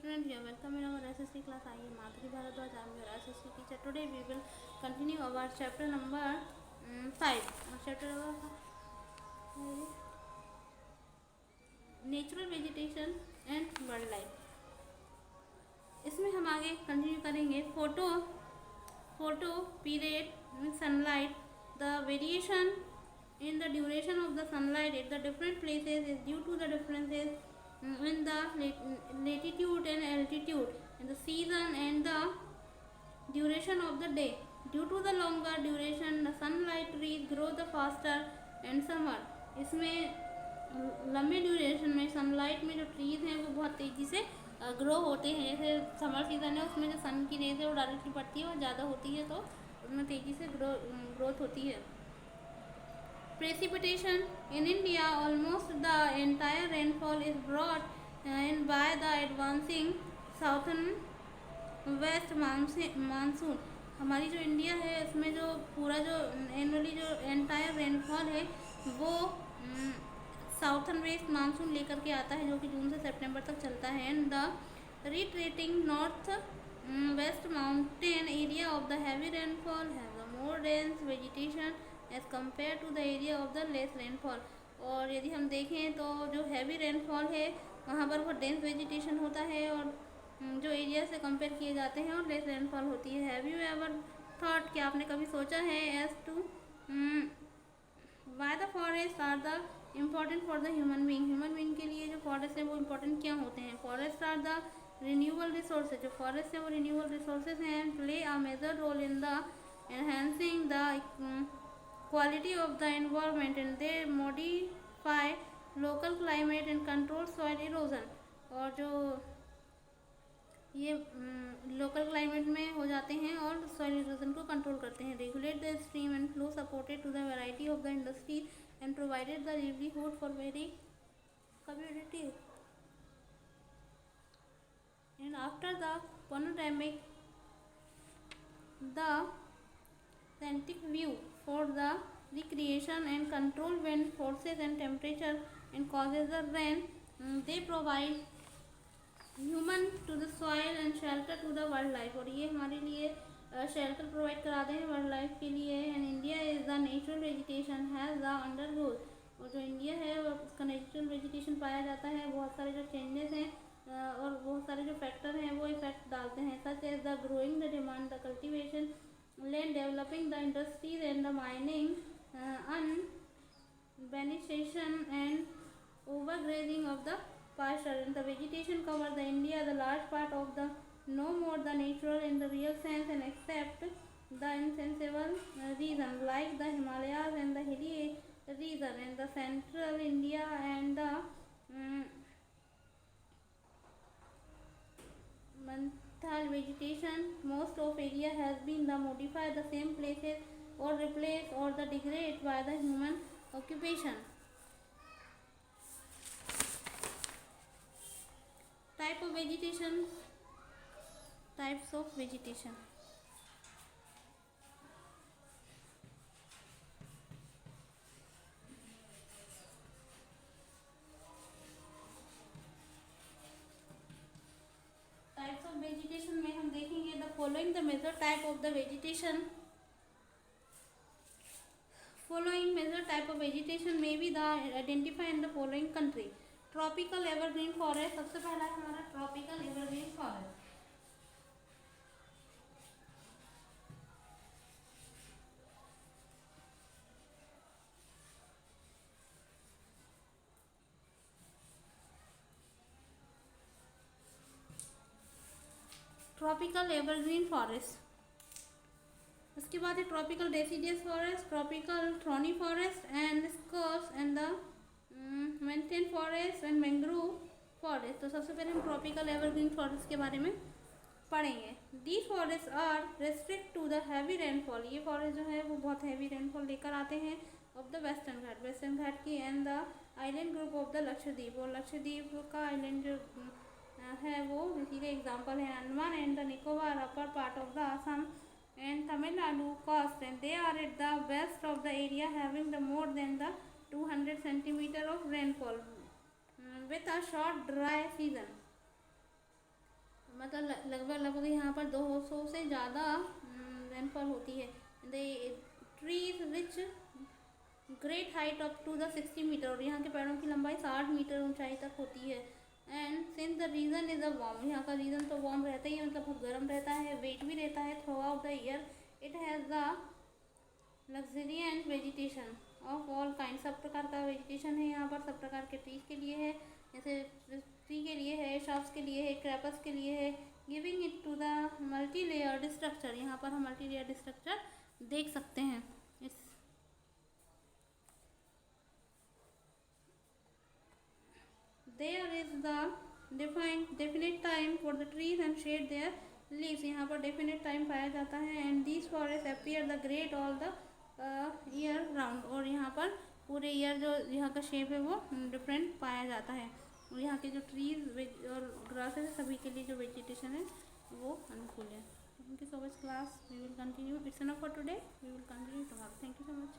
student, you are welcome in our SSC class. I am Madhuri Bharadwaj. I am your SSC teacher. Today we will continue our chapter number 5. Chapter number 5, natural vegetation and wild life. इसमें हम आगे continue करेंगे photo period sunlight, the variation in the duration of the sunlight at the different places is due to the differences in the latitude and altitude and the season and the duration of the day. Due to the longer duration the sunlight trees grow the faster and summer। इसमें लंबे duration में sunlight में जो trees हैं वो बहुत तेज़ी से ग्रो होते हैं। जैसे समर सीज़न है उसमें जो सन की रेज है वो डायरेक्टली पड़ती है और ज़्यादा होती है तो उसमें तेज़ी से ग्रोथ होती है। Precipitation in India, almost the entire rainfall is brought in by the advancing southern west monsoon। हमारी जो इंडिया है इसमें जो पूरा जो एनुअली जो एंटायर रेनफॉल है वो साउथर्न वेस्ट मानसून लेकर के आता है जो कि जून से सितंबर तक चलता है। And the retreating north west mountain area of the heavy rainfall have the more dense vegetation as compare to the area of the less rainfall. और यदि हम देखें तो जो हैवी रेनफॉल है वहाँ पर बहुत डेंस वेजिटेशन होता है और जो एरिया से कंपेयर किए जाते हैं और लेस रेनफॉल होती है। हैव यू एवर थॉट, कि आपने कभी सोचा है as to why the forest are the important for the human being के लिए जो फॉरेस्ट है वो इम्पोर्टेंट क्या होते हैं। Forest are the renewable resources, जो फॉरेस्ट है वो रिन्यूएबल रिसोर्सेज हैं। Play a major role in the enhancing the quality of the environment and they modify local climate and control soil erosion। और जो ये लोकल क्लाइमेट में हो जाते हैं और सॉइल इरोजन को कंट्रोल करते हैं। Regulate the stream and flow, supported to the variety of the industries and provided the livelihood for very community. And after the panoramic the scientific view for the recreation and control wind forces and temperature and causes the rain, they provide human to the soil and shelter to the wildlife। और ये हमारे लिए shelter provide कराते हैं wild life के लिए। And India is the natural vegetation has the under growth. और जो इंडिया है उसका नेचुरल वेजिटेशन पाया जाता है, बहुत सारे जो चेंजेस हैं और बहुत सारे जो फैक्टर हैं वो इफेक्ट डालते हैं, such as the growing the demand, the cultivation land, developing the industries and the mining, urbanization and overgrazing of the pasture। And the vegetation cover the India the large part of the no more the natural in the real sense and except the insensible region like the Himalayas and the hilly region and the central India and the vegetation, most of area has been the modified the same places or replaced or the degraded by the human occupation। Type of vegetation, types of vegetation। Types of vegetation में हम देखेंगे the following the major type of the vegetation. Following major type of vegetation में be the identify in the following country. Tropical evergreen forest, सबसे पहला है हमारा tropical evergreen forest. Tropical evergreen forest. उसके बाद है tropical deciduous forest, tropical thorny forest and scrubs and the montane forest and mangrove forest. तो सबसे पहले हम ट्रॉपिकल एवरग्रीन फॉरेस्ट के बारे में पढ़ेंगे। These forest are restrict to the heavy rainfall, ये फॉरेस्ट जो है वो बहुत हैवी रेनफॉल लेकर आते हैं ऑफ द वेस्टर्न घाट की and the island group of the Lakshadweep. और लक्षद्वीप का आइलैंड जो है वो इसी के एग्जाम्पल है Andaman and the Nicobar, upper part of the Assam and Tamil Nadu coast, and they are at the west of the area having the more than the 200 centimeter of rainfall with a short dry season। मतलब लगभग यहाँ पर 200 से ज़्यादा rainfall होती है। The trees which great height up to the 60 metre, और यहाँ के पेड़ों की लंबाई 60 मीटर ऊंचाई तक होती है। And since the region is a warm, यहाँ का रीजन तो वार्म रहता ही है, मतलब बहुत गर्म रहता है, वेट भी रहता है throughout the year. It has the luxuriant vegetation of all kind, सब प्रकार का वेजिटेशन है यहाँ पर, सब प्रकार के ट्रीज के लिए है, जैसे ट्री के लिए है, शॉप्स के लिए है, क्रैपर्स के लिए है, giving it to the multi layered structure. यहाँ पर हम मल्टी लेयर्ड स्ट्रक्चर देख सकते हैं। इस there is the definite time for the trees and shade their leaves, यहाँ पर definite time पाया जाता है। and these forests appear the great all the year round, और यहाँ पर पूरे ईयर जो यहाँ का शेप है वो डिफरेंट पाया जाता है। और यहाँ के जो ट्रीज और ग्रासेस है सभी के लिए जो वेजिटेशन है वो अनुकूल है। Thank you so much class, we will continue, it's enough for today, we will continue tomorrow. Thank you so much.